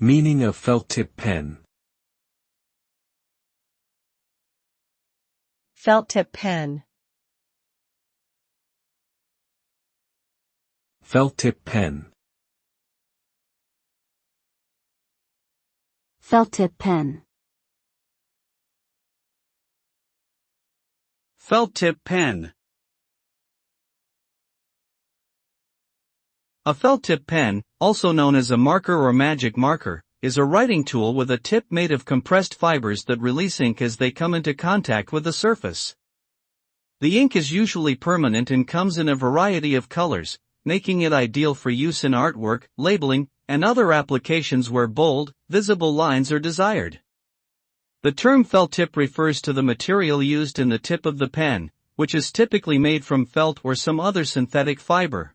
Meaning of felt tip pen. Felt tip pen. Felt tip pen. Felt tip pen. Felt tip pen. A felt tip pen, also known as a marker or magic marker, is a writing tool with a tip made of compressed fibers that release ink as they come into contact with the surface. The ink is usually permanent and comes in a variety of colors, making it ideal for use in artwork, labeling, and other applications where bold, visible lines are desired. The term felt tip refers to the material used in the tip of the pen, which is typically made from felt or some other synthetic fiber.